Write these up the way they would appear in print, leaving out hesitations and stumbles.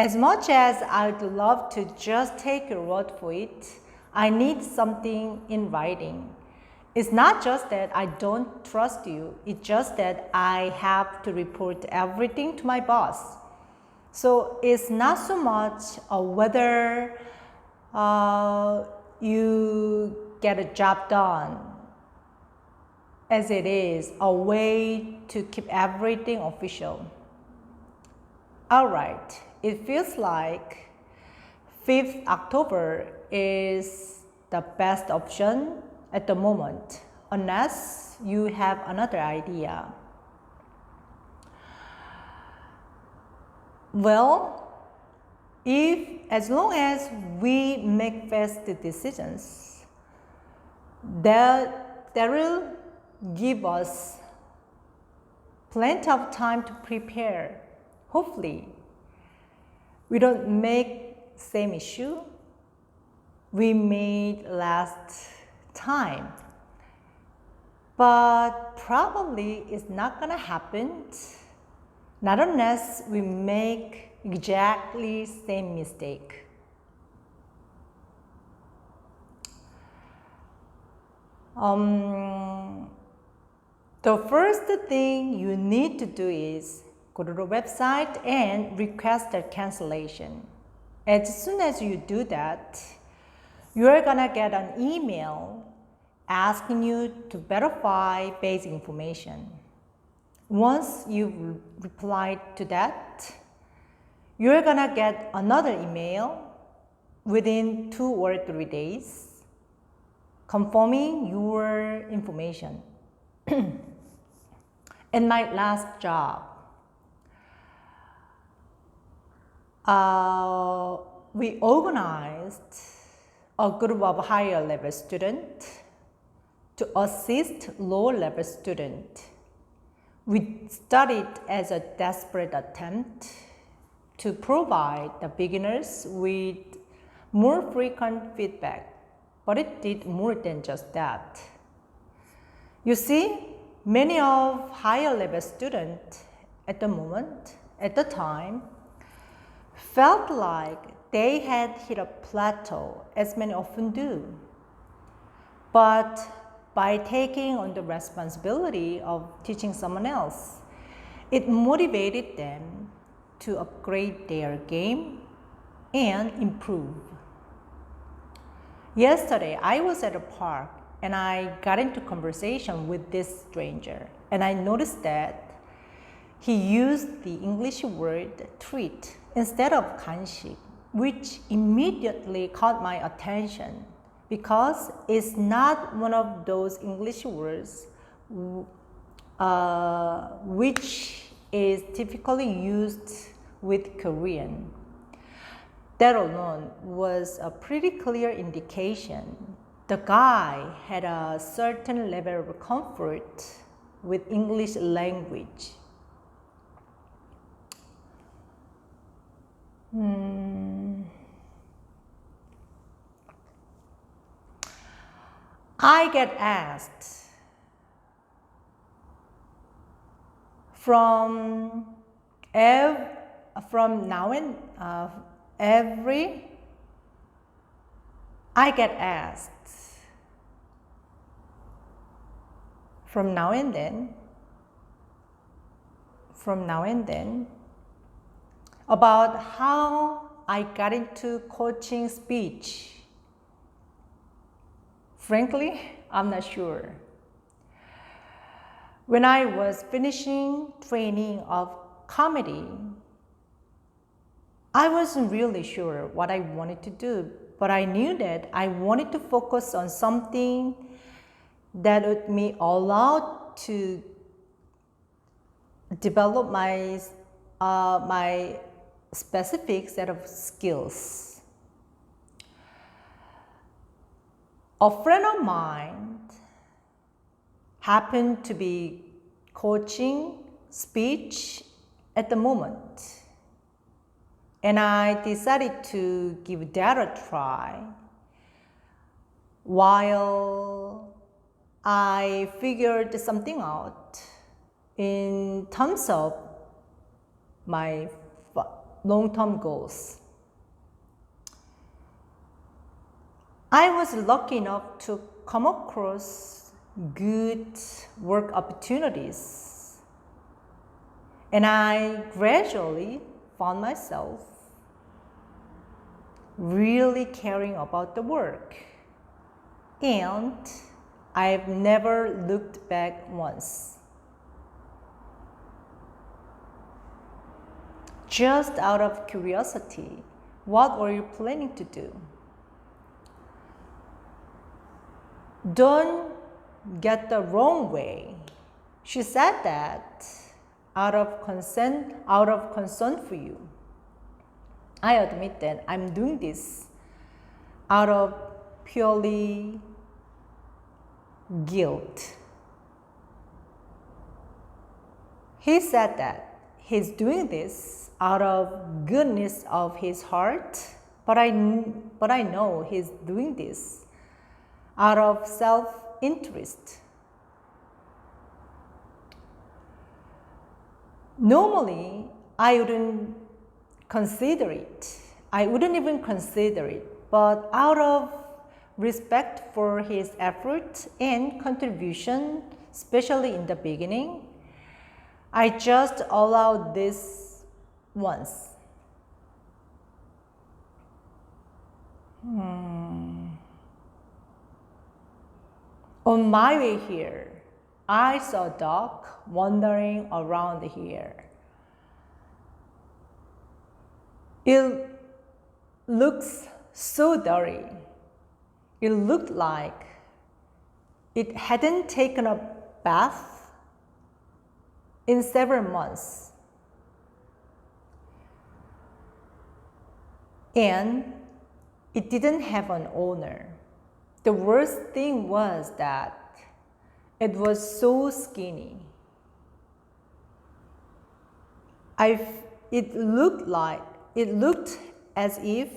As much as I'd love to just take your word for it, I need something in writing. It's not just that I don't trust you, it's just that I have to report everything to my boss. So it's not so much whether you get a job done as it is a way to keep everything official. All right, it feels like 5th October is the best option at the moment, unless you have another idea. Well, as long as we make fast decisions, that will give us plenty of time to prepare. Hopefully, we don't make same issue we made last time. But probably it's not gonna happen, not unless we make exactly same mistake. The first thing you need to do is go to the website and request a cancellation. As soon as you do that, you're gonna get an email asking you to verify basic information. Once you've replied to that, you're gonna get another email within 2 or 3 days confirming your information. In my last job, we organized a group of higher level students to assist lower level students. We started as a desperate attempt to provide the beginners with more frequent feedback, but it did more than just that. You see, many of higher level students at the time, felt like they had hit a plateau, as many often do. But by taking on the responsibility of teaching someone else, it motivated them to upgrade their game and improve. Yesterday, I was at a park and I got into conversation with this stranger, and I noticed that he used the English word treat instead of kanshik, which immediately caught my attention because it's not one of those English words which is typically used with Korean. That alone was a pretty clear indication the guy had a certain level of comfort with English language. I get asked from now and I get asked from now and then about how I got into coaching speech. Frankly, I'm not sure. When I was finishing training of comedy, I wasn't really sure what I wanted to do, but I knew that I wanted to focus on something that would me allow to develop my specific set of skills. A friend of mine happened to be coaching speech at the moment, and I decided to give that a try while I figured something out in terms of my long-term goals. I was lucky enough to come across good work opportunities, and I gradually found myself really caring about the work, and I've never looked back once. Just out of curiosity, what were you planning to do? Don't get the wrong way. She said that out of concern for you. I admit that I'm doing this out of purely guilt. He said that he's doing this out of goodness of his heart, but I know he's doing this out of self-interest. Normally, I wouldn't consider it. I wouldn't even consider it, but out of respect for his effort and contribution, especially in the beginning, I just allowed this once. On my way here, I saw a dog wandering around here. It looks so dirty. It looked like it hadn't taken a bath in several months. And it didn't have an owner. The worst thing was that it was so skinny. It looked as if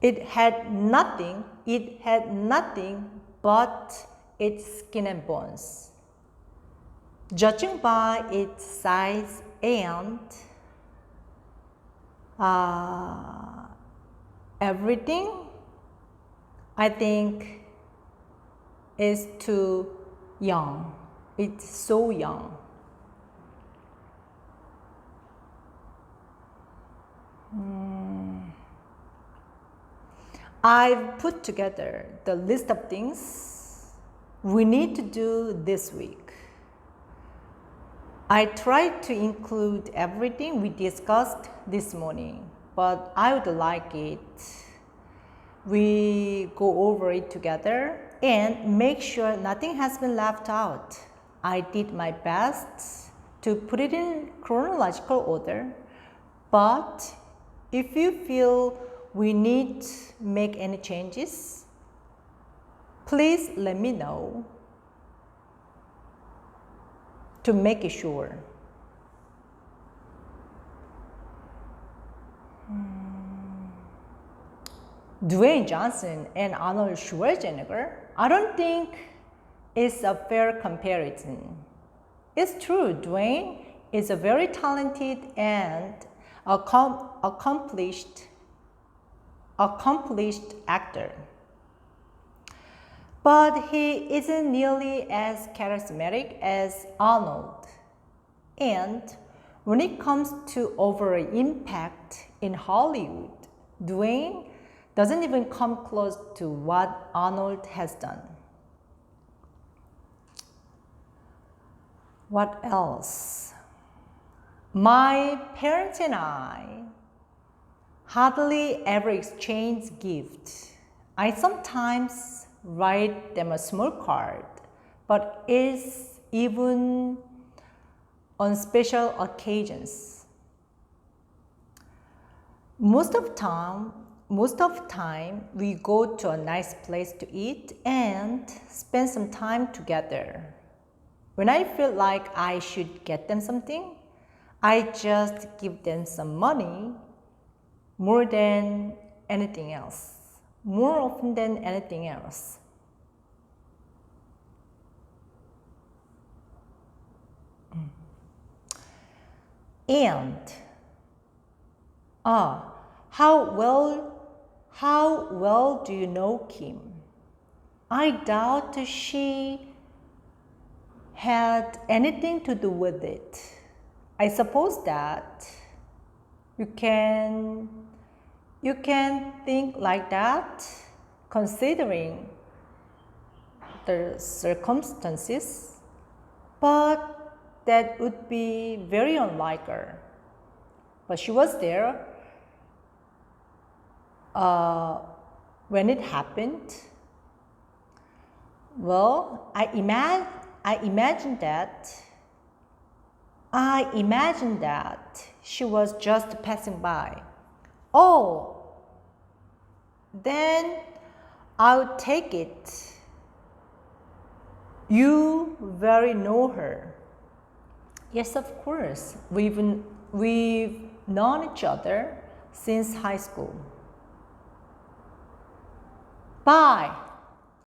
it had nothing but its skin and bones. Judging by its size and everything, I think is too young. It's so young. I've put together the list of things we need to do this week. I tried to include everything we discussed this morning, but I would like it we go over it together and make sure nothing has been left out. I did my best to put it in chronological order, but if you feel we need to make any changes, please let me know to make it sure. Dwayne Johnson and Arnold Schwarzenegger, I don't think it's a fair comparison. It's true, Dwayne is a very talented and accomplished actor. But he isn't nearly as charismatic as Arnold. And when it comes to overall impact in Hollywood, Dwayne doesn't even come close to what Arnold has done. What else? My parents and I hardly ever exchange gifts. I sometimes write them a small card, but it's even on special occasions. Most of the time, we go to a nice place to eat and spend some time together. When I feel like I should get them something, I just give them some money more than anything else. More often than anything else. And how well do you know Kim? I doubt she had anything to do with it. I suppose that you can think like that considering the circumstances, but that would be very unlikely. But she was there when it happened. Well, I imagined that she was just passing by. Oh, then I would take it. You very know her. Yes, of course. We've known each other since high school. Bye.